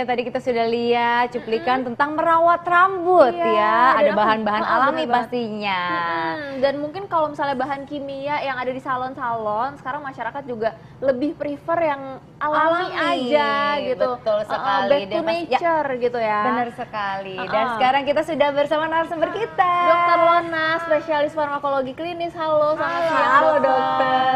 yang tadi kita sudah lihat cuplikan tentang merawat rambut ya. Ada bahan-bahan alami pastinya. Dan mungkin kalau misalnya bahan kimia yang ada di salon-salon, sekarang masyarakat juga lebih prefer yang alami aja gitu. Betul sekali. Back to nature gitu ya. Benar sekali. Dan sekarang kita sudah bersama narasumber kita. Dokter Lona, spesialis farmakologi klinis. Halo, selamat siang. Halo dokter.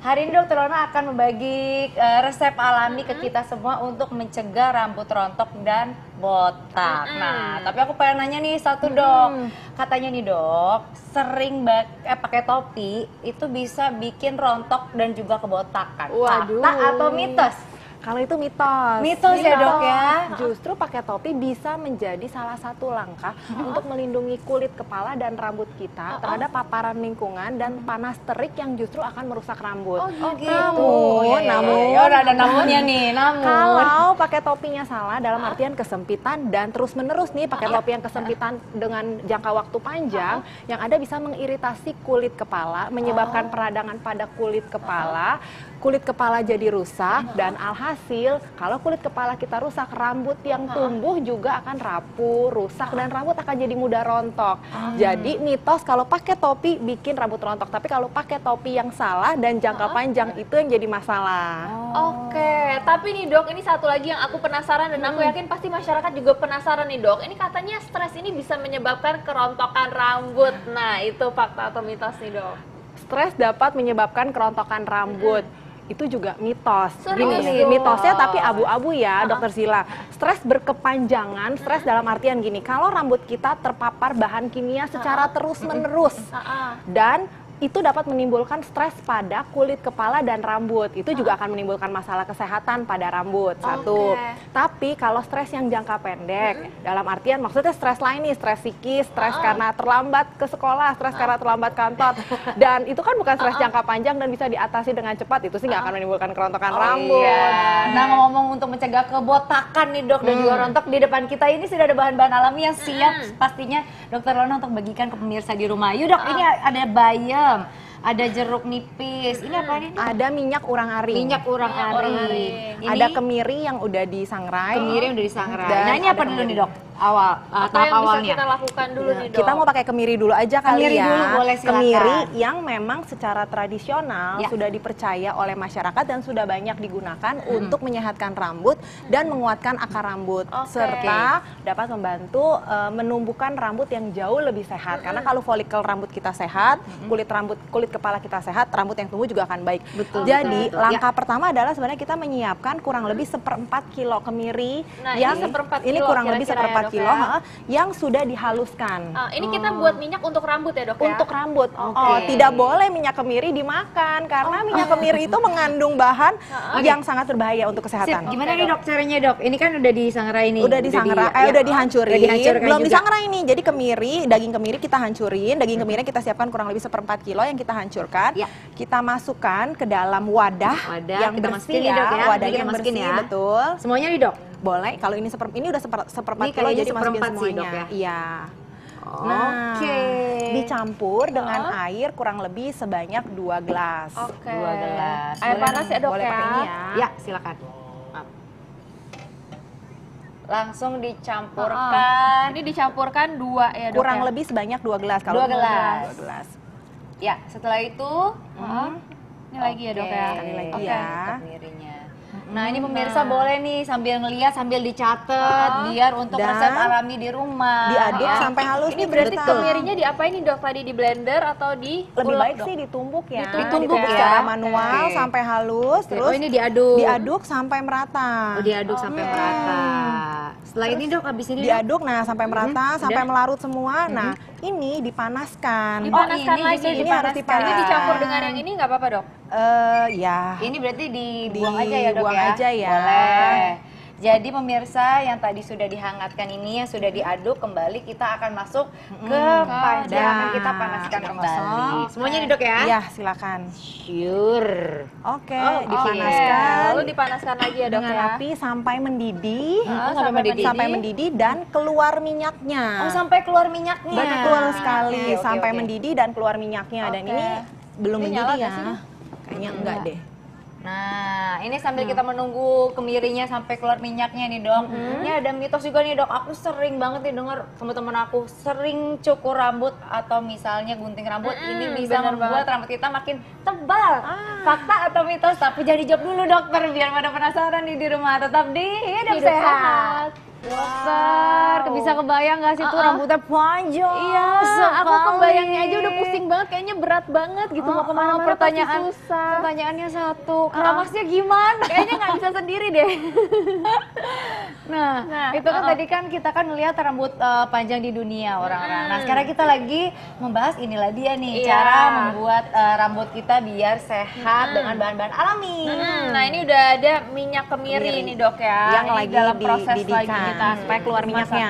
Hari ini dokter Lona akan membagi resep alami ke kita semua untuk mencegah rambut rontok dan botak. Nah, tapi aku pengen nanya nih satu dok. Katanya nih dok, sering pakai topi itu bisa bikin rontok dan juga kebotakan. Waduh. Fakta atau mitos? Kalau itu mitos. Mitos ya dok ya. Justru pakai topi bisa menjadi salah satu langkah untuk melindungi kulit kepala dan rambut kita terhadap paparan lingkungan dan panas terik yang justru akan merusak rambut. Oh gitu. Namun, ada namunnya nih. Namun kalau pakai topinya salah dalam artian kesempitan dan terus menerus nih pakai topi yang kesempitan dengan jangka waktu panjang, yang ada bisa mengiritasi kulit kepala, menyebabkan peradangan pada kulit kepala. Kulit kepala jadi rusak dan alhasil kalau kulit kepala kita rusak, rambut yang tumbuh juga akan rapuh, rusak dan rambut akan jadi mudah rontok. Jadi mitos kalau pakai topi bikin rambut rontok, tapi kalau pakai topi yang salah dan jangka panjang itu yang jadi masalah. Oke, tapi nih dok, ini satu lagi yang aku penasaran dan aku yakin pasti masyarakat juga penasaran nih dok. Ini katanya stres ini bisa menyebabkan kerontokan rambut. Nah, itu fakta atau mitos nih dok? Stres dapat menyebabkan kerontokan rambut. Itu juga mitos. Serius Gini, dong? mitosnya tapi abu-abu ya, Dokter Zila. Stres berkepanjangan, stres dalam artian gini, kalau rambut kita terpapar bahan kimia secara terus-menerus dan itu dapat menimbulkan stres pada kulit kepala dan rambut. Itu juga akan menimbulkan masalah kesehatan pada rambut. Satu. Tapi kalau stres yang jangka pendek, dalam artian maksudnya stres lain nih, stres psikis, stres karena terlambat ke sekolah, stres karena terlambat kantor. Dan itu kan bukan stres jangka panjang dan bisa diatasi dengan cepat. Itu sih nggak akan menimbulkan kerontokan rambut. Iya. Nah ngomong untuk mencegah kebotakan nih dok dan juga rontok, di depan kita ini sudah ada bahan-bahan alami yang siap pastinya dokter Lona untuk bagikan ke pemirsa di rumah. Yuk dok, ini ada bayam, ada jeruk nipis, ini apa ini? Ada minyak urang-aring. Minyak urang-aring. Ada kemiri yang udah disangrai. Kemiri yang udah disangrai. Dan Nah ini apa dulu nih dok? Apa Tahap yang bisa awalnya. kita lakukan dulu nih dok? Kita mau pakai kemiri dulu aja kali Kemiri ya. dulu, boleh, silakan. Kemiri yang memang secara tradisional Ya. sudah dipercaya oleh masyarakat dan sudah banyak digunakan untuk menyehatkan rambut dan menguatkan akar rambut, serta dapat membantu menumbuhkan rambut yang jauh lebih sehat. Karena kalau folikel rambut kita sehat, kulit kepala kita sehat, rambut yang tumbuh juga akan baik. Jadi langkah pertama adalah sebenarnya kita menyiapkan kurang lebih 1/4 kilo kemiri. Nah, yang ini 1/4 ini kilo kurang lebih kira-kira ya, 1/4 dok, kilo ya? yang sudah dihaluskan. Ini kita buat minyak untuk rambut ya dok ya? Untuk rambut. Tidak boleh minyak kemiri dimakan karena minyak kemiri itu mengandung bahan yang sangat berbahaya untuk kesehatan. Gimana nih dok caranya dok? Ini kan udah disangrai nih. Udah disangrai, udah dihancurin. Udah dihancurkan Belum juga. disangrai nih. Jadi daging kemiri kita hancurin, daging kemiri kita siapkan kurang lebih 1/4 kilo yang kita hancurkan. Ya. Kita masukkan ke dalam wadah yang kita bersih masukin nih, Dok, ya. wadah Ini kita yang masukin bersih, ya. betul. Semuanya nih dok? Boleh, kalau ini ini udah 1/4 Ini kilo kayaknya jadi masukin 1/4 sih, semuanya. Dok, ya? Iya. Nah, Oke. dicampur dengan air kurang lebih sebanyak 2 gelas. 2 gelas. Air panas ya dok boleh ya? pakai ini ya. Ya, silakan. Langsung dicampurkan. Ini dicampurkan 2 ya dok Kurang ya? lebih sebanyak 2 gelas. 2 gelas. 2 gelas. Ya, setelah itu Ini lagi ya dok ya? Sekali lagi Oke. ya. kemirinya. Nah, ini pemirsa boleh nih sambil ngeliat, sambil dicatat biar untuk Dan resep alami di rumah. Diaduk ya. sampai halus. Ini nih, berarti betul. kemirinya diapain nih dok? Tadi di blender atau di Lebih ulek, baik dok? sih ditumbuk ya. Ditumbuk ya. secara manual Oke. sampai halus, Oke, terus oh ini diaduk. diaduk sampai merata. Oh, diaduk sampai merata. Setelah ini dok, habis ini Dok? Diaduk nah sampai merata, sampai Udah. melarut semua. Nah, ini dipanaskan. Dipanaskan ini lagi. bisa Ini harus dipanaskan. Ini dicampur dengan yang ini nggak apa-apa dok? Ya. Ini berarti dibuang aja ya dok Dibuang ya? aja ya. Boleh. Jadi pemirsa yang tadi sudah dihangatkan ini, yang sudah diaduk kembali, kita akan masuk ke panci yang akan kita panaskan Sudah kembali. kosong. Semuanya nih dok ya? Iya, silakan. Sure. Oke, Oke. dipanaskan Lalu dipanaskan lagi ya dok dengan ya? api sampai mendidih. sampai mendidih. Sampai mendidih dan keluar minyaknya. Oh, sampai keluar minyaknya. Betul sekali, Oke, sampai oke. mendidih dan keluar minyaknya. Dan Oke. ini belum Ini mendidih nyala ya. nggak sih? Kayaknya enggak deh. Nah, ini sambil kita menunggu kemirinya sampai keluar minyaknya nih dok. Ini ada mitos juga nih dok, aku sering banget nih dengar teman-teman aku sering cukur rambut atau misalnya gunting rambut ini bisa bener membuat rambut kita makin tebal. Fakta atau mitos? Tapi jadi jawab dulu dokter biar pada penasaran nih di rumah. Tetap di Hidup Sehat. Dokter, bisa kebayang gak sih tuh rambutnya panjang? Iya, aku kebayangnya aja udah pusing banget, kayaknya berat banget gitu mau kemana-mana pasti susah. Pertanyaannya satu, keramasnya gimana? Kayaknya nggak bisa sendiri deh. Nah, itu kan tadi kan kita kan melihat rambut panjang di dunia orang-orang. Nah, sekarang kita lagi membahas inilah dia nih, cara membuat rambut kita biar sehat dengan bahan-bahan alami. Nah, ini udah ada minyak kemiri nih dok ya. Yang Ini lagi dalam proses dididihkan supaya keluar minyaknya.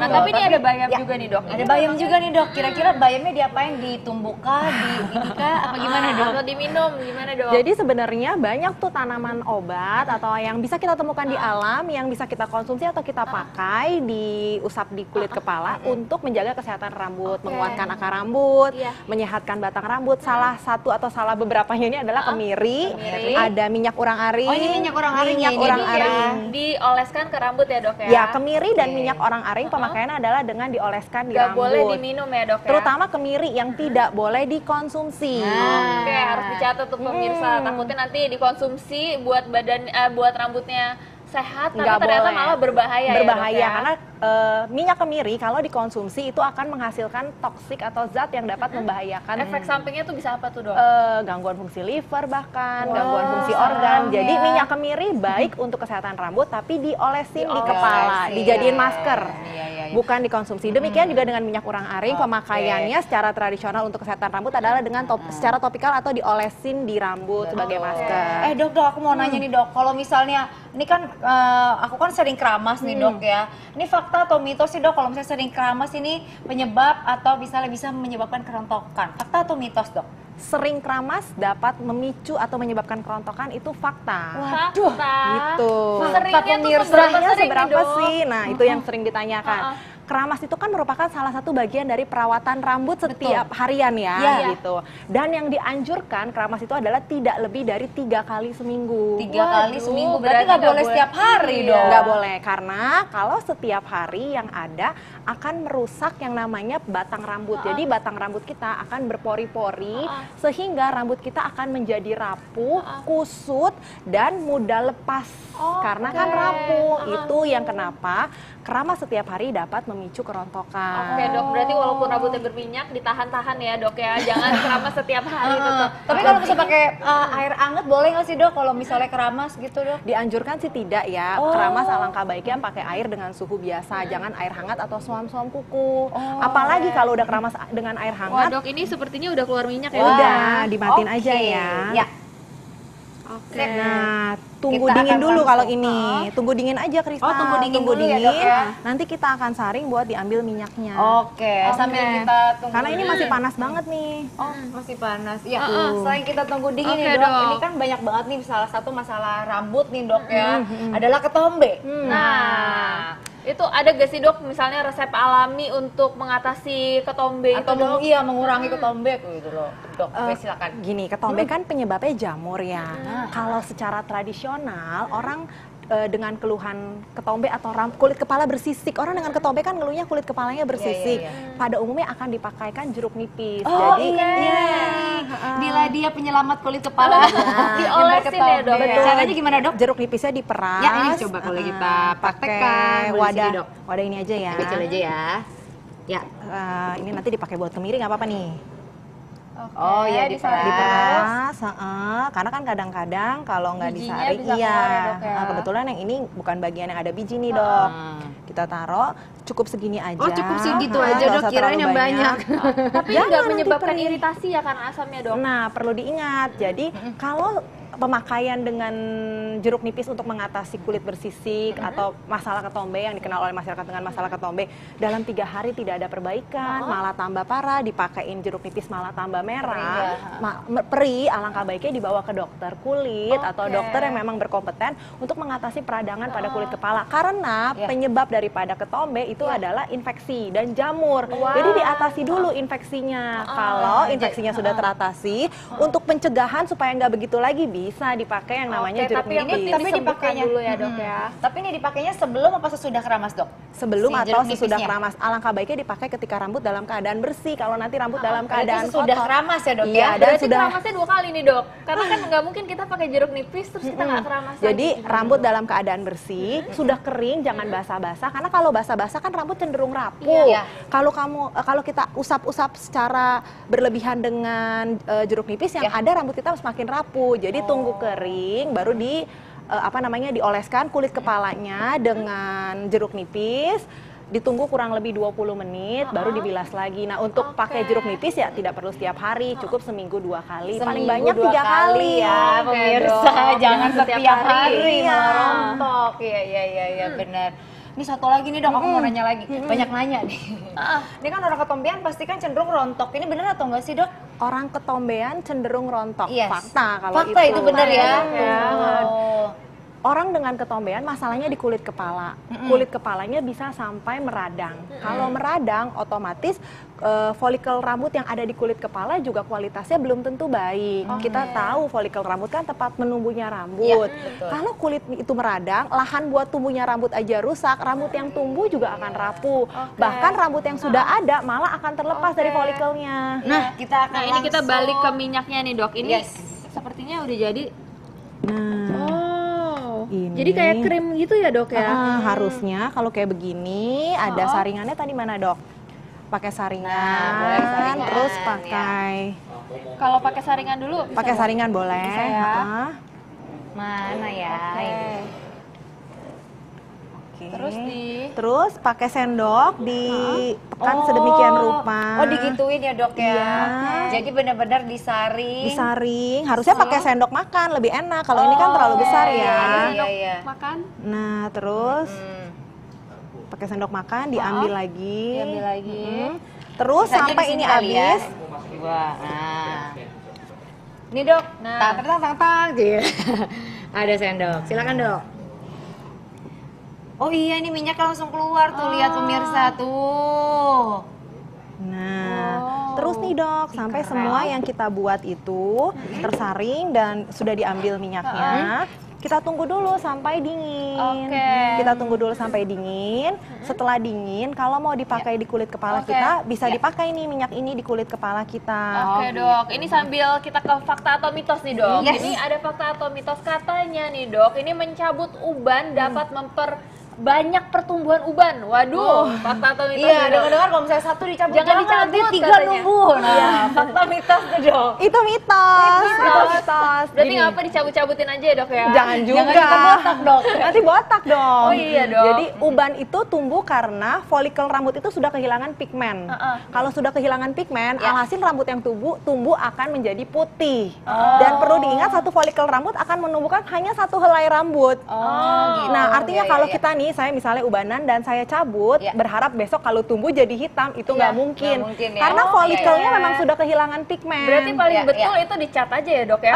Nah, tapi ini ada bayam juga nih dok. Ada bayam juga nih dok. Kira-kira bayamnya diapain? Ditumbuhkah, diinikah, apa gimana dok? Atau diminum, gimana dok? Jadi sebenarnya banyak tuh tanaman obat atau yang bisa kita temukan di alam yang bisa kita konsumsi atau kita pakai diusap di kulit kepala untuk menjaga kesehatan rambut, menguatkan akar rambut, menyehatkan batang rambut. Salah satu atau salah beberapanya ini adalah kemiri, ada minyak urang-aring. Oh, ini minyak urang-aring ya, minyak ini urang-aring. Dioleskan ke rambut ya dok ya? Ya, kemiri dan minyak orang-aring pemakaiannya adalah dengan dioleskan di Nggak rambut. boleh diminum ya dok ya? Terutama kemiri yang tidak boleh dikonsumsi. Oke, harus dicatat tuh pemirsa. Takutnya nanti dikonsumsi buat buat rambutnya sehat, tapi Nggak ternyata boleh. malah berbahaya ya, Berbahaya dok ya? karena minyak kemiri kalau dikonsumsi itu akan menghasilkan toksik atau zat yang dapat membahayakan Efek sampingnya tuh bisa apa tuh dok? gangguan fungsi liver bahkan, gangguan fungsi organ. Jadi minyak kemiri baik untuk kesehatan rambut tapi diolesin di kepala, dijadiin masker. Bukan dikonsumsi. Demikian juga dengan minyak urang-aring, pemakaiannya secara tradisional untuk kesehatan rambut adalah dengan secara topikal atau diolesin di rambut sebagai masker. Dok, aku mau nanya nih dok, kalau misalnya ini kan aku kan sering keramas nih dok ya. Ini fakta atau mitos sih dok kalau misalnya sering keramas ini penyebab atau misalnya bisa menyebabkan kerontokan? Fakta atau mitos dok? Sering keramas dapat memicu atau menyebabkan kerontokan itu fakta. Waduh, Gitu. Seringnya tuh Seringnya sering nih, seberapa Dok? sih? Nah, itu yang sering ditanyakan. Keramas itu kan merupakan salah satu bagian dari perawatan rambut setiap harian ya, gitu. Dan yang dianjurkan keramas itu adalah tidak lebih dari 3 kali seminggu. 3 kali seminggu, berarti nggak boleh setiap hari dong? Nggak boleh, karena kalau setiap hari yang ada akan merusak yang namanya batang rambut. Jadi batang rambut kita akan berpori-pori sehingga rambut kita akan menjadi rapuh, kusut, dan mudah lepas. Karena kan rapuh, itu yang kenapa keramas setiap hari dapat memicu kerontokan. Oke dok, berarti walaupun rambutnya berminyak ditahan-tahan ya dok ya, jangan keramas setiap hari tetap. Tapi kalau bisa pakai air anget boleh nggak sih dok kalau misalnya keramas gitu dok? Dianjurkan sih tidak ya, keramas alangkah baiknya pakai air dengan suhu biasa, jangan air hangat atau suam-suam kuku. Apalagi kalau udah keramas dengan air Wah hangat, dok, ini sepertinya udah keluar minyak ya. udah dimatiin aja ya. Ya. Oke. Nah, tunggu Kita dingin akan dulu langsung. kalau ini. Tunggu dingin aja Kristal. Oh, tunggu dingin dulu ya, Dok, ya? Nanti kita akan saring buat diambil minyaknya. Oke, sambil kita tunggu. Karena ini masih panas banget nih. Oh, masih panas. Ya, selain kita tunggu dingin Oke, nih dok, Dok. ini kan banyak banget nih salah satu masalah rambut nih dok ya, adalah ketombe. Nah, itu ada gak sih dok misalnya resep alami untuk mengatasi ketombe itu Atau dok? mengurangi ketombe gitu loh, dok. Silakan. Gini, ketombe kan penyebabnya jamur ya. Kalau secara tradisional orang dengan keluhan ketombe atau kulit kepala bersisik, orang dengan ketombe kan ngeluhnya kulit kepalanya bersisik. Pada umumnya akan dipakaikan jeruk nipis. Jadi Bila dia penyelamat kulit kepala, Diolesin ya, Dok, ya? Caranya gimana dok? jeruk nipisnya diperas. Ya, ini coba kalau kita praktekkan. pakai Boleh wadah, sini, Dok. wadah ini aja ya. Kecil aja ya. Ya. Ini nanti dipakai buat kemiri nggak apa-apa nih. Oh iya, Diperas, karena kan kadang-kadang kalau nggak Bijinya disaring, bisa keluar ya, Dok, ya? kebetulan yang ini bukan bagian yang ada biji nih dok. Kita taruh cukup segini aja. Oh, cukup segitu Nah, aja, nggak Dok. usah Kirain terlalu yang banyak. Tapi Jangan nggak nanti menyebabkan perih. iritasi ya karena asamnya dok? Nah, perlu diingat. Jadi kalau pemakaian dengan jeruk nipis untuk mengatasi kulit bersisik atau masalah ketombe yang dikenal oleh masyarakat dengan masalah ketombe, dalam 3 hari tidak ada perbaikan, malah tambah parah, dipakein jeruk nipis malah tambah merah, perih, alangkah baiknya dibawa ke dokter kulit atau dokter yang memang berkompeten untuk mengatasi peradangan pada kulit kepala. Karena penyebab daripada ketombe itu adalah infeksi dan jamur. Jadi diatasi dulu infeksinya. Kalau infeksinya sudah teratasi, untuk pencegahan supaya nggak begitu lagi bisa dipakai yang namanya jeruk nipis. Tapi dipakainya dulu ya dok ya. Tapi ini dipakainya sebelum apa sesudah keramas dok? Sebelum Si atau jeruk sesudah nipisnya? keramas. Alangkah baiknya dipakai ketika rambut dalam keadaan bersih. Kalau nanti rambut dalam Berarti keadaan sesudah kotor. keramas ya dok Iya, ya? dan Berarti sudah. keramasnya 2 kali nih dok. Karena kan nggak mungkin kita pakai jeruk nipis terus kita nggak keramas Jadi lagi. rambut dalam keadaan bersih, sudah kering, jangan basah-basah. Karena kalau basah-basah kan rambut cenderung rapuh. Iya. Kalau kita usap-usap secara berlebihan dengan jeruk nipis, yang ada rambut kita semakin rapuh. Jadi tunggu kering, baru dioleskan kulit kepalanya dengan jeruk nipis. Ditunggu kurang lebih 20 menit, baru dibilas lagi. Nah, untuk pakai jeruk nipis ya tidak perlu setiap hari, cukup seminggu 2 kali. Paling banyak 3 kali ya Oke, pemirsa. dok. Jangan setiap hari Iya. malah rontok. Iya benar. Ini satu lagi nih dok, aku mau nanya lagi. Banyak nanya nih. Ini kan orang ketombean pasti kan cenderung rontok. Ini benar atau enggak sih dok? Orang ketombean cenderung rontok. Yes. Fakta kalau Fakta itu benar ya. Oh. Orang dengan ketombean masalahnya di kulit kepala. Kulit kepalanya bisa sampai meradang. Kalau meradang otomatis folikel rambut yang ada di kulit kepala juga kualitasnya belum tentu baik. Kita tahu folikel rambut kan tempat menumbuhnya rambut. betul. Kalau kulit itu meradang, lahan buat tumbuhnya rambut aja rusak, rambut yang tumbuh juga akan rapuh. Bahkan rambut yang sudah ada malah akan terlepas dari folikelnya. Nah, kita akan Nah ini kita langsung- balik ke minyaknya nih dok. Ini Yes. sepertinya udah jadi. Nah, Ini. ini. Jadi kayak krim gitu ya dok ya? Harusnya kalau kayak begini ada saringannya tadi mana dok? Pakai saringan, Nah, boleh saringan, terus ya. pakai Kalau pakai saringan dulu bisa pakai Dok? saringan boleh. Bisa ya. Heeh. Mana ya? Ini. Oke. Terus pakai sendok ditekan sedemikian rupa. Oh, digituin ya dok ya. Iya. Jadi benar-benar disaring. Disaring. Harusnya pakai sendok makan lebih enak. Kalau ini kan terlalu besar ya. Iya. makan. Nah, terus pakai sendok makan diambil lagi. Diambil lagi. Terus Sisanya sampai di sini ini kali ya. habis. Dua. Nah. Ini dok. Nah. Tang. Ada sendok. Silakan dok. Oh iya, ini minyak langsung keluar tuh, lihat pemirsa tuh. Nah, terus nih dok, sampai semua yang kita buat itu tersaring dan sudah diambil minyaknya, kita tunggu dulu sampai dingin. Oke. Kita tunggu dulu sampai dingin. Setelah dingin, kalau mau dipakai di kulit kepala Oke. kita, bisa dipakai nih minyak ini di kulit kepala kita. Oke dok, ini sambil kita ke fakta atau mitos nih dok. Yes. Ini ada fakta atau mitos katanya nih dok. Ini mencabut uban dapat memperbanyak pertumbuhan uban. Waduh, fakta atau mitos Iya, nih dok. dengar-dengar kalau misalnya satu dicabut, Jangan nanti dicabut, 3 katanya. numbuh. Nah, fakta mitos tuh dok. Itu mitos. Itu mitos. Berarti Gini, nggak apa dicabut-cabutin aja ya dok ya? Jangan juga. Jangan kita botak, dok. Nanti botak dong. Oh iya, dok. Jadi uban itu tumbuh karena folikel rambut itu sudah kehilangan pigmen. Kalau sudah kehilangan pigmen, alhasil rambut yang tumbuh akan menjadi putih. Dan perlu diingat satu folikel rambut akan menumbuhkan hanya satu helai rambut. Oh, Nah, artinya Iya, kalau iya. kita nih, saya misalnya ubanan dan saya cabut, Iya. berharap besok kalau tumbuh jadi hitam, itu nggak Iya, mungkin. nggak mungkin ya. Karena Oh, folikelnya iya, iya. memang sudah kehilangan pigmen. Berarti paling Iya, betul iya. itu dicat aja ya dok ya?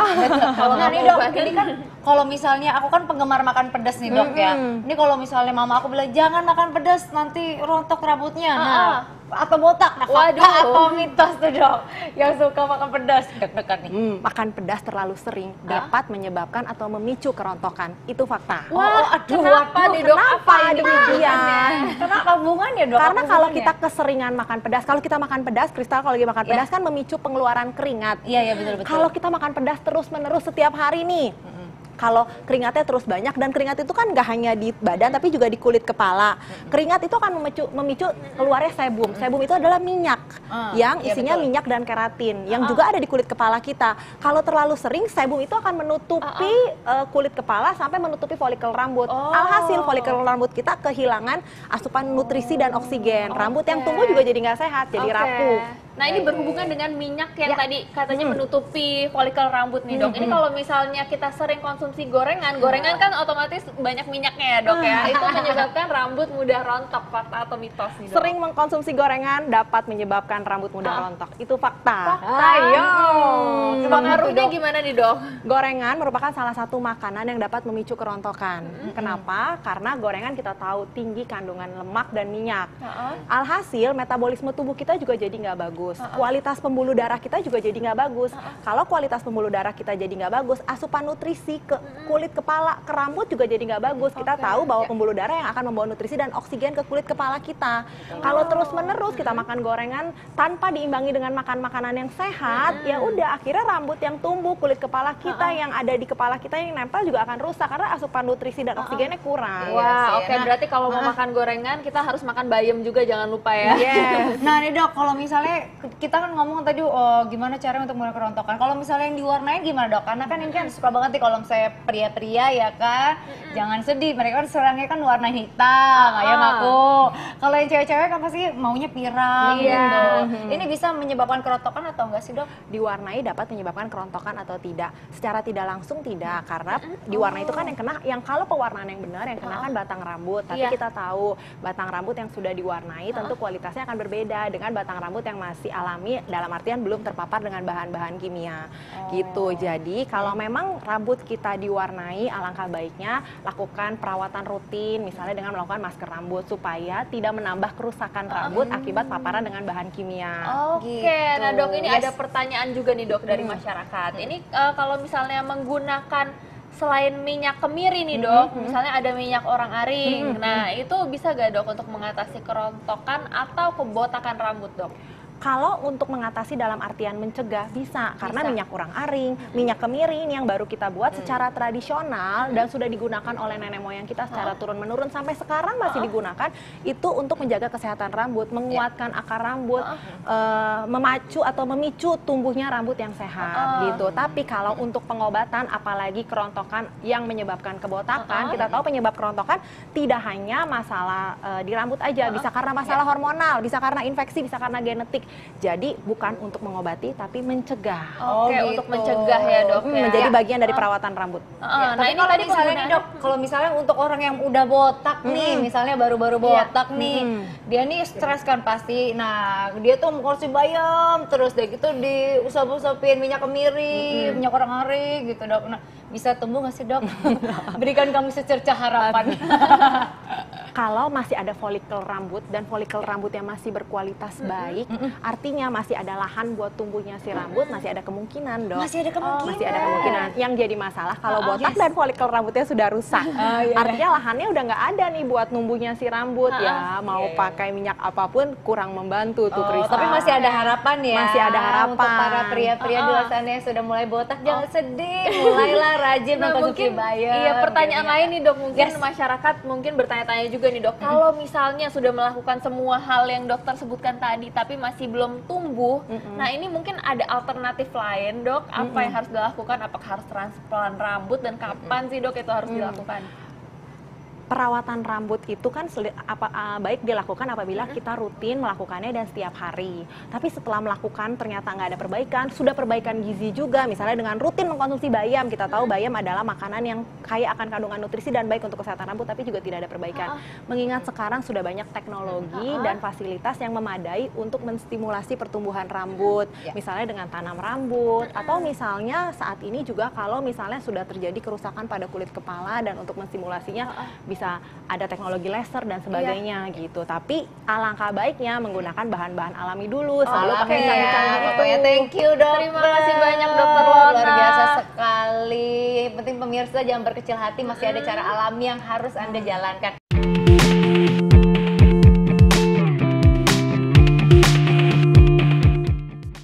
Kalau Nah nggak nih mau dok, uban. ini kan kalau misalnya aku kan penggemar makan pedas nih dok ya. Ini kalau misalnya mama aku bilang jangan makan pedas nanti rontok rambutnya. Nah, atau botak. Nah, fakta Waduh. atau mitos tuh dok yang suka makan pedas. Deg-degan nih. Makan pedas terlalu sering dapat menyebabkan atau memicu kerontokan. Itu fakta. Wah, aduh, kenapa waduh, nih dok? kenapa Apa ini demikian? Kenapa hubungannya dok? Karena Apa kalau hubungannya? kita keseringan makan pedas, kalau kita makan pedas, Kristal kalau lagi makan pedas kan memicu pengeluaran keringat. Iya betul. Kalau kita makan pedas terus-menerus setiap hari nih, kalau keringatnya terus banyak, dan keringat itu kan nggak hanya di badan tapi juga di kulit kepala. Keringat itu akan memicu keluarnya sebum. Sebum itu adalah minyak yang iya, isinya betul. minyak dan keratin yang juga ada di kulit kepala kita. Kalau terlalu sering, sebum itu akan menutupi kulit kepala sampai menutupi folikel rambut. Alhasil folikel rambut kita kehilangan asupan nutrisi dan oksigen. Rambut yang tumbuh juga jadi nggak sehat, jadi Oke. rapuh. Nah, ini berhubungan dengan minyak yang tadi katanya menutupi folikel rambut nih, Dok. Ini kalau misalnya kita sering konsumsi gorengan kan otomatis banyak minyaknya ya, Dok ya. Itu menyebabkan rambut mudah rontok, fakta atau mitos nih, Dok? Sering mengkonsumsi gorengan dapat menyebabkan rambut mudah rontok. Itu fakta. Ayo. Pengaruhnya gimana nih, Dok? Gorengan merupakan salah satu makanan yang dapat memicu kerontokan. Kenapa? Karena gorengan kita tahu tinggi kandungan lemak dan minyak. Alhasil metabolisme tubuh kita juga jadi nggak bagus. Kualitas pembuluh darah kita juga jadi nggak bagus. Kalau kualitas pembuluh darah kita jadi nggak bagus, asupan nutrisi ke kulit kepala, ke rambut juga jadi nggak bagus. Kita tahu bahwa pembuluh darah yang akan membawa nutrisi dan oksigen ke kulit kepala kita. Kalau terus-menerus kita makan gorengan tanpa diimbangi dengan makan makanan yang sehat, ya udah akhirnya rambut yang tumbuh, kulit kepala kita yang ada di kepala kita yang nempel juga akan rusak karena asupan nutrisi dan oksigennya kurang. Wah, oke. Berarti kalau mau makan gorengan kita harus makan bayam juga, jangan lupa ya. Nah nih Dok, kalau misalnya kita kan ngomong tadi gimana caranya untuk mengurangi kerontokan. Kalau misalnya yang diwarnain gimana Dok? Karena kan ini kan suka banget nih kalau misalnya pria-pria ya kan, jangan sedih. Mereka kan serangnya kan warna hitam, kayak aku. Kalau yang cewek-cewek kan pasti maunya pirang gitu. Ini bisa menyebabkan kerontokan atau enggak sih Dok? Diwarnai dapat menyebabkan kerontokan atau tidak. Secara tidak langsung tidak, karena diwarnai itu kan yang kalau pewarnaan yang benar yang kena kan batang rambut. Tapi kita tahu batang rambut yang sudah diwarnai tentu kualitasnya akan berbeda dengan batang rambut yang masih alami, dalam artian belum terpapar dengan bahan-bahan kimia. Gitu. Jadi kalau memang rambut kita diwarnai, alangkah baiknya lakukan perawatan rutin, misalnya dengan melakukan masker rambut supaya tidak menambah kerusakan rambut akibat paparan dengan bahan kimia. Oke, nah Dok, ini ada pertanyaan juga nih Dok dari masyarakat. Ini kalau misalnya menggunakan selain minyak kemiri nih Dok, misalnya ada minyak orang-aring. Nah, itu bisa gak Dok untuk mengatasi kerontokan atau kebotakan rambut, Dok? Kalau untuk mengatasi dalam artian mencegah bisa, karena minyak orang-aring, minyak kemiri ini yang baru kita buat secara tradisional dan sudah digunakan oleh nenek moyang kita secara turun-menurun sampai sekarang masih digunakan, itu untuk menjaga kesehatan rambut, menguatkan akar rambut, memacu atau memicu tumbuhnya rambut yang sehat gitu. Tapi kalau untuk pengobatan apalagi kerontokan yang menyebabkan kebotakan, kita tahu penyebab kerontokan tidak hanya masalah di rambut aja, bisa karena masalah hormonal, bisa karena infeksi, bisa karena genetik. Jadi bukan untuk mengobati tapi mencegah. Oke, gitu. untuk mencegah ya Dok ya. Menjadi bagian dari perawatan rambut. Nah ini kalau misalnya nih Dok, kalau misalnya untuk orang yang udah botak nih, misalnya baru-baru botak nih, dia nih stres kan pasti. Nah dia tuh mengkonsumsi bayam, terus deh gitu diusap-usapin minyak kemiri, minyak orang-aring gitu Dok. Nah bisa tumbuh nggak sih Dok? Berikan kami secerca harapan. Kalau masih ada folikel rambut dan folikel rambut yang masih berkualitas baik, artinya masih ada lahan buat tumbuhnya si rambut, masih ada kemungkinan Dok. Masih ada kemungkinan. Masih ada kemungkinan. Yang jadi masalah kalau botak dan folikel rambutnya sudah rusak. Artinya lahannya udah nggak ada nih buat numbuhnya si rambut ya. Mau pakai minyak apapun kurang membantu tuh Kristal. Tapi masih ada harapan ya. Masih ada harapan. Untuk para pria-pria di luar sana yang sudah mulai botak, jangan sedih. Mulailah rajin mengkonsumsi bayam. Iya, pertanyaan lain nih Dok, mungkin Yes. masyarakat mungkin bertanya-tanya juga nih Dok. Kalau misalnya sudah melakukan semua hal yang dokter sebutkan tadi tapi masih belum tumbuh, nah ini mungkin ada alternatif lain Dok. Apa yang harus dilakukan? Apakah harus transplant rambut dan kapan sih Dok itu harus dilakukan? Perawatan rambut itu kan baik dilakukan apabila kita rutin melakukannya dan setiap hari. Tapi setelah melakukan ternyata nggak ada perbaikan, sudah perbaikan gizi juga, misalnya dengan rutin mengkonsumsi bayam. Kita tahu bayam adalah makanan yang kaya akan kandungan nutrisi dan baik untuk kesehatan rambut, tapi juga tidak ada perbaikan. Mengingat sekarang sudah banyak teknologi dan fasilitas yang memadai untuk menstimulasi pertumbuhan rambut, misalnya dengan tanam rambut, atau misalnya saat ini juga kalau misalnya sudah terjadi kerusakan pada kulit kepala dan untuk menstimulasinya bisa ada teknologi laser dan sebagainya gitu. Tapi alangkah baiknya menggunakan bahan-bahan alami dulu, selalu pakai cangkang gitu. Pokoknya thank you Dokter. Terima kasih banyak Dokter Lona. Luar biasa sekali. Penting pemirsa jangan berkecil hati, masih ada cara alami yang harus Anda jalankan.